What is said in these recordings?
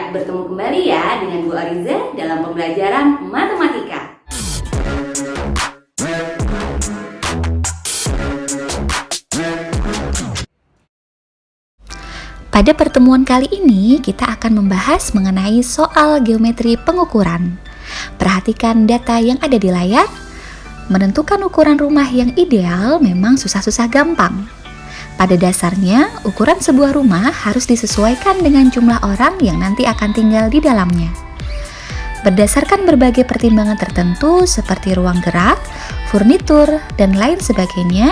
bertemu kembali ya dengan Bu Ariza dalam pembelajaran matematika. Pada pertemuan kali ini, kita akan membahas mengenai soal geometri pengukuran. Perhatikan data yang ada di layar. Menentukan ukuran rumah yang ideal memang susah-susah gampang. Pada dasarnya, ukuran sebuah rumah harus disesuaikan dengan jumlah orang yang nanti akan tinggal di dalamnya. Berdasarkan berbagai pertimbangan tertentu seperti ruang gerak, furnitur, dan lain sebagainya,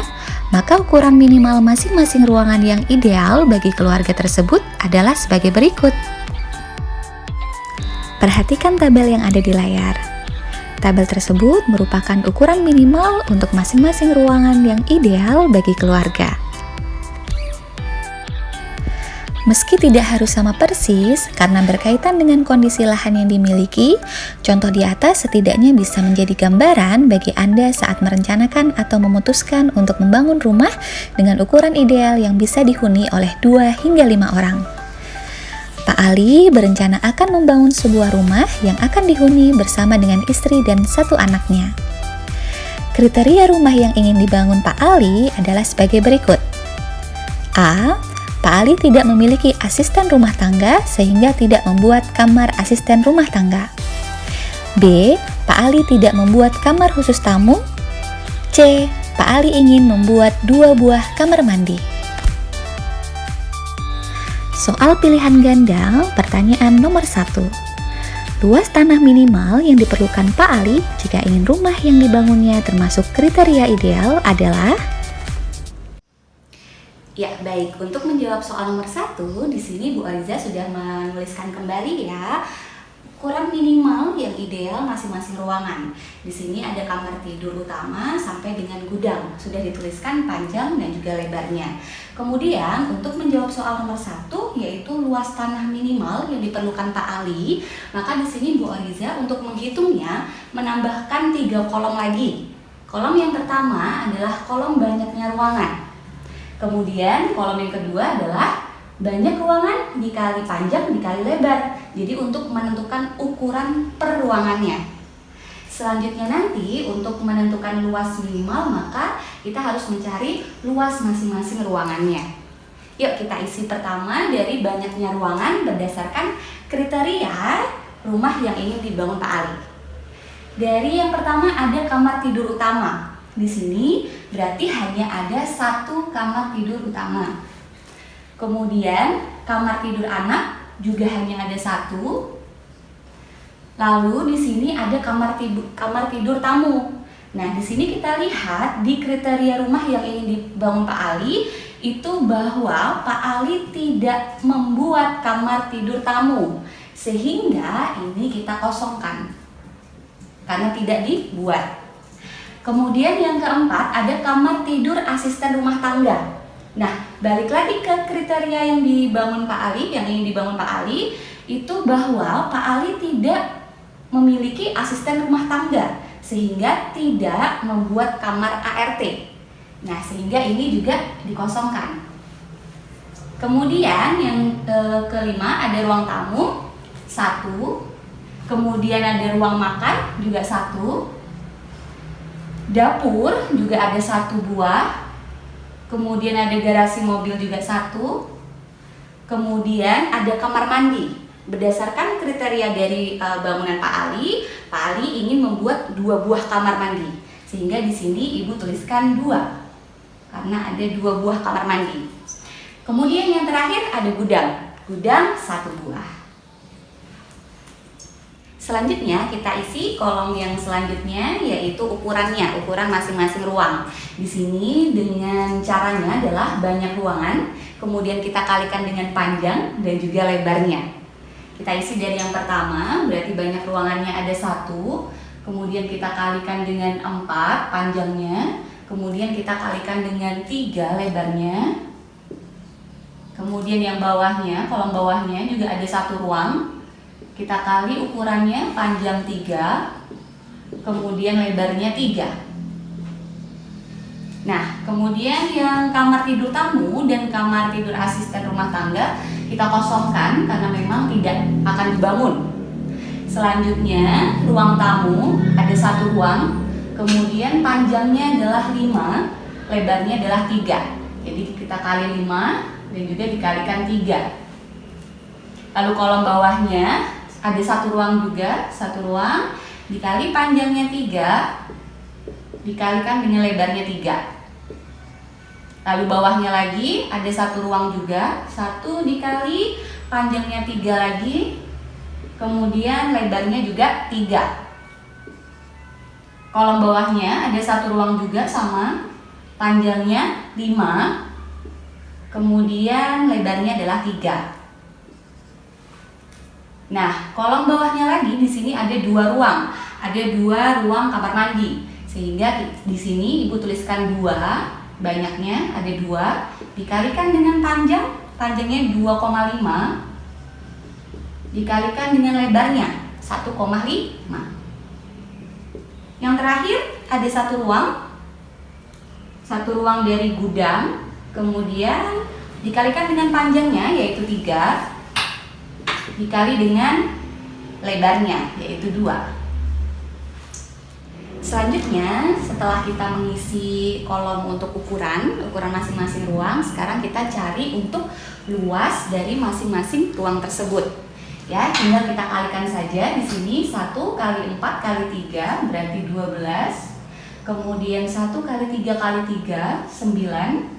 maka ukuran minimal masing-masing ruangan yang ideal bagi keluarga tersebut adalah sebagai berikut. Perhatikan tabel yang ada di layar. Tabel tersebut merupakan ukuran minimal untuk masing-masing ruangan yang ideal bagi keluarga. Meski tidak harus sama persis, karena berkaitan dengan kondisi lahan yang dimiliki, contoh di atas setidaknya bisa menjadi gambaran bagi Anda saat merencanakan atau memutuskan untuk membangun rumah dengan ukuran ideal yang bisa dihuni oleh 2 hingga 5 orang. Pak Ali berencana akan membangun sebuah rumah yang akan dihuni bersama dengan istri dan 1 anaknya. Kriteria rumah yang ingin dibangun Pak Ali adalah sebagai berikut. A. Pak Ali tidak memiliki asisten rumah tangga sehingga tidak membuat kamar asisten rumah tangga. B. Pak Ali tidak membuat kamar khusus tamu. C. Pak Ali ingin membuat 2 buah kamar mandi. Soal pilihan ganda, pertanyaan nomor 1. Luas tanah minimal yang diperlukan Pak Ali jika ingin rumah yang dibangunnya termasuk kriteria ideal adalah. Ya, baik. Untuk menjawab soal nomor 1, di sini Bu Ariza sudah menuliskan kembali ya ukuran minimal yang ideal masing-masing ruangan. Di sini ada kamar tidur utama sampai dengan gudang. Sudah dituliskan panjang dan juga lebarnya. Kemudian untuk menjawab soal nomor 1 yaitu luas tanah minimal yang diperlukan Pak Ali, maka di sini Bu Ariza untuk menghitungnya menambahkan 3 kolom lagi. Kolom yang pertama adalah kolom banyaknya ruangan. Kemudian kolom yang kedua adalah banyak ruangan dikali panjang dikali lebar. Jadi untuk menentukan ukuran per ruangannya. Selanjutnya nanti untuk menentukan luas minimal maka kita harus mencari luas masing-masing ruangannya. Yuk kita isi pertama dari banyaknya ruangan berdasarkan kriteria rumah yang ingin dibangun Pak Ali. Dari yang pertama ada kamar tidur utama. Di sini berarti hanya ada 1 kamar tidur utama. Kemudian kamar tidur anak juga hanya ada 1. Lalu di sini ada kamar tidur tamu. Nah, di sini kita lihat di kriteria rumah yang ingin dibangun Pak Ali itu bahwa Pak Ali tidak membuat kamar tidur tamu. Sehingga ini kita kosongkan. Karena tidak dibuat. Kemudian yang keempat ada kamar tidur asisten rumah tangga. Nah, balik lagi ke kriteria yang dibangun Pak Ali, yang ingin dibangun Pak Ali, itu bahwa Pak Ali tidak memiliki asisten rumah tangga, sehingga tidak membuat kamar ART. Nah, sehingga ini juga dikosongkan. Kemudian yang kelima ada ruang tamu, 1. Kemudian ada ruang makan, juga 1. Dapur juga ada 1 buah. Kemudian ada garasi mobil juga 1. Kemudian ada kamar mandi. Berdasarkan kriteria dari bangunan Pak Ali ingin membuat 2 buah kamar mandi. Sehingga di sini Ibu tuliskan 2. Karena ada 2 buah kamar mandi. Kemudian yang terakhir ada gudang. Gudang 1 buah. Selanjutnya kita isi kolom yang selanjutnya yaitu ukurannya, ukuran masing-masing ruang. Di sini dengan caranya adalah banyak ruangan, kemudian kita kalikan dengan panjang dan juga lebarnya. Kita isi dari yang pertama, berarti banyak ruangannya ada 1, kemudian kita kalikan dengan 4 panjangnya, kemudian kita kalikan dengan 3 lebarnya. Kemudian yang bawahnya, kolom bawahnya juga ada 1 ruang. Kita kali ukurannya panjang 3, kemudian lebarnya 3. Nah, kemudian yang kamar tidur tamu dan kamar tidur asisten rumah tangga kita kosongkan karena memang tidak akan dibangun. Selanjutnya, ruang tamu ada 1 ruang, kemudian panjangnya adalah 5, lebarnya adalah 3. Jadi kita kali 5 dan juga dikalikan 3. Lalu kolom bawahnya ada 1 ruang juga, 1 ruang dikali panjangnya 3 dikalikan dengan lebarnya 3. Lalu bawahnya lagi ada 1 ruang juga, 1 dikali panjangnya 3 lagi, kemudian lebarnya juga 3. Kolom bawahnya ada 1 ruang juga sama, panjangnya 5, kemudian lebarnya adalah 3. Nah, kolom bawahnya lagi di sini ada 2 ruang, ada 2 ruang kamar mandi, sehingga di sini Ibu tuliskan 2. Banyaknya ada 2 dikalikan dengan panjangnya 2,5 dikalikan dengan lebarnya 1,5. Yang terakhir ada 1 ruang, 1 ruang dari gudang, kemudian dikalikan dengan panjangnya yaitu 3 dikali dengan lebarnya yaitu 2. Selanjutnya, setelah kita mengisi kolom untuk ukuran masing-masing ruang, sekarang kita cari untuk luas dari masing-masing ruang tersebut. Ya, tinggal kita kalikan saja di sini 1 kali 4 kali 3 berarti 12. Kemudian 1 kali 3 kali 3 9.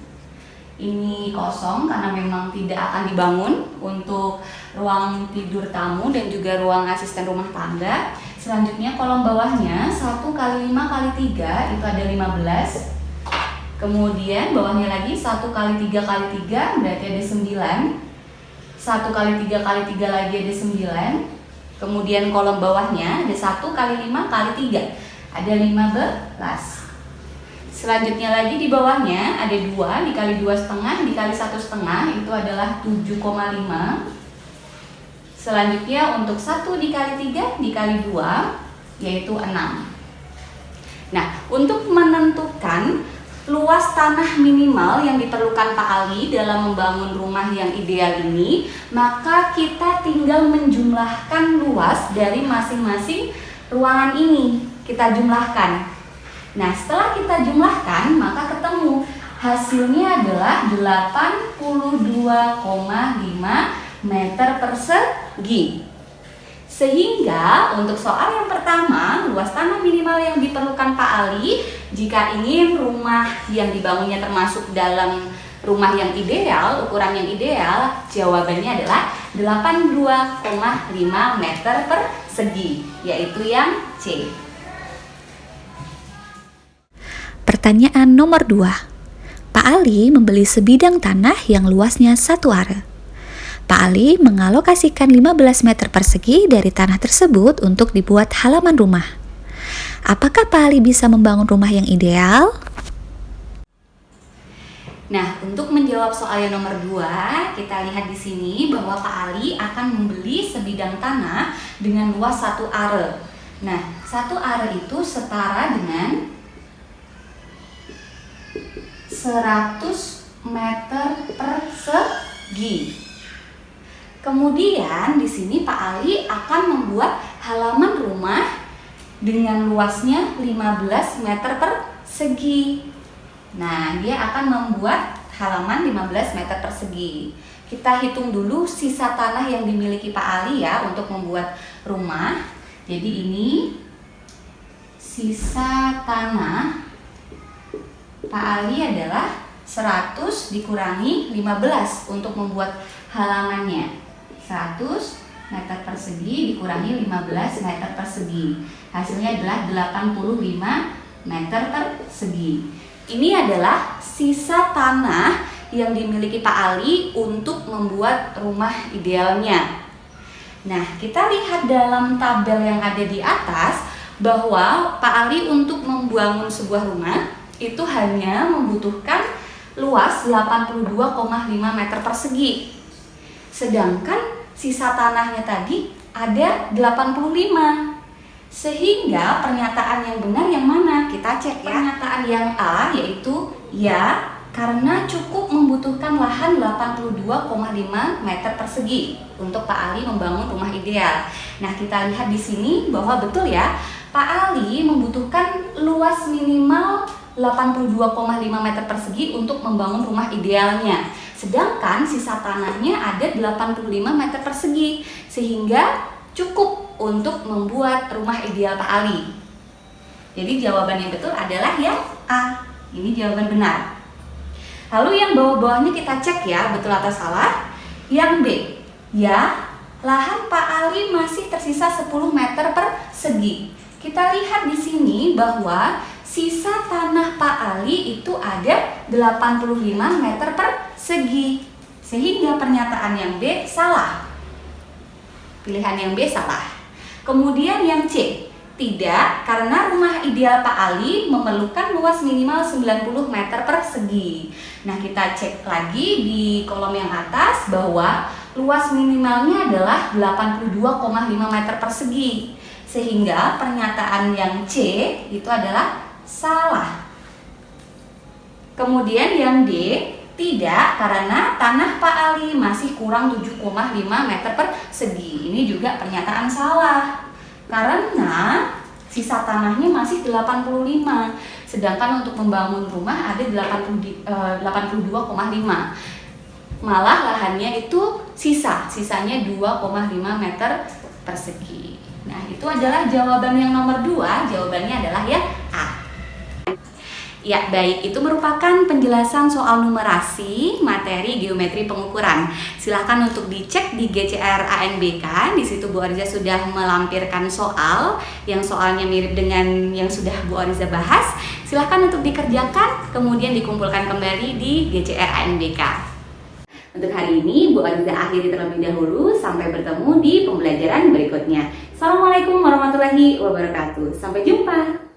Ini kosong karena memang tidak akan dibangun untuk ruang tidur tamu dan juga ruang asisten rumah tangga. Selanjutnya kolom bawahnya 1 kali 5 kali 3 itu ada 15. Kemudian bawahnya lagi 1 kali 3 kali 3 berarti ada 9. 1 kali 3 kali 3 lagi ada 9. Kemudian kolom bawahnya ada 1 kali 5 kali 3 ada 15. Selanjutnya lagi di bawahnya ada 2 dikali 2,5 dikali 1,5 itu adalah 7,5. Selanjutnya untuk 1 dikali 3 dikali 2 yaitu 6. Nah, untuk menentukan luas tanah minimal yang diperlukan Pak Ali dalam membangun rumah yang ideal ini, maka kita tinggal menjumlahkan luas dari masing-masing ruangan ini. Kita jumlahkan. Nah, setelah kita jumlahkan, maka ketemu hasilnya adalah 82,5 meter persegi. Sehingga untuk soal yang pertama, luas tanah minimal yang diperlukan Pak Ali jika ingin rumah yang dibangunnya termasuk dalam rumah yang ideal, ukuran yang ideal, jawabannya adalah 82,5 meter persegi, yaitu yang C. Pertanyaan nomor 2. Pak Ali membeli sebidang tanah yang luasnya 1 are. Pak Ali mengalokasikan 15 meter persegi dari tanah tersebut untuk dibuat halaman rumah. Apakah Pak Ali bisa membangun rumah yang ideal? Nah, untuk menjawab soal yang nomor 2, kita lihat di sini bahwa Pak Ali akan membeli sebidang tanah dengan luas 1 are. Nah, 1 are itu setara dengan 100 meter persegi. Kemudian di sini Pak Ali akan membuat halaman rumah dengan luasnya 15 meter persegi. Nah, dia akan membuat halaman 15 meter persegi. Kita hitung dulu sisa tanah yang dimiliki Pak Ali ya untuk membuat rumah. Jadi ini sisa tanah Pak Ali adalah 100 dikurangi 15 untuk membuat halamannya. 100 meter persegi dikurangi 15 meter persegi. Hasilnya adalah 85 meter persegi. Ini adalah sisa tanah yang dimiliki Pak Ali untuk membuat rumah idealnya. Nah, kita lihat dalam tabel yang ada di atas bahwa Pak Ali untuk membangun sebuah rumah itu hanya membutuhkan luas 82,5 meter persegi. Sedangkan sisa tanahnya tadi ada 85. Sehingga pernyataan yang benar yang mana? Kita cek ya. Pernyataan yang A yaitu ya, karena cukup membutuhkan lahan 82,5 meter persegi untuk Pak Ali membangun rumah ideal. Nah, kita lihat di sini bahwa betul ya, Pak Ali membutuhkan luas minimal 82,5 meter persegi untuk membangun rumah idealnya. Sedangkan sisa tanahnya ada 85 meter persegi, sehingga cukup untuk membuat rumah ideal Pak Ali. Jadi jawaban yang betul adalah yang A. Ini jawaban benar. Lalu yang bawah-bawahnya kita cek ya, betul atau salah. Yang B, ya, lahan Pak Ali masih tersisa 10 meter persegi. Kita lihat di sini bahwa sisa tanah Pak Ali itu ada 85 meter persegi. Sehingga pernyataan yang B salah. Pilihan yang B salah. Kemudian yang C, tidak, karena rumah ideal Pak Ali memerlukan luas minimal 90 meter persegi. Nah, kita cek lagi di kolom yang atas bahwa luas minimalnya adalah 82,5 meter persegi. Sehingga pernyataan yang C itu adalah salah. Kemudian yang D, tidak, karena tanah Pak Ali masih kurang 7,5 meter persegi. Ini juga pernyataan salah. Karena sisa tanahnya masih 85, sedangkan untuk membangun rumah ada 82,5. Malah lahannya itu sisanya 2,5 meter persegi. Nah, itu adalah jawaban yang nomor 2, jawabannya adalah yang A. Ya, baik, itu merupakan penjelasan soal numerasi materi geometri pengukuran. Silahkan untuk dicek di GCR ANBK. Di situ Bu Ariza sudah melampirkan soal yang soalnya mirip dengan yang sudah Bu Ariza bahas. Silahkan untuk dikerjakan, kemudian dikumpulkan kembali di GCR ANBK. Untuk hari ini Bu Ariza akhiri terlebih dahulu. Sampai bertemu di pembelajaran berikutnya. Assalamualaikum warahmatullahi wabarakatuh. Sampai jumpa.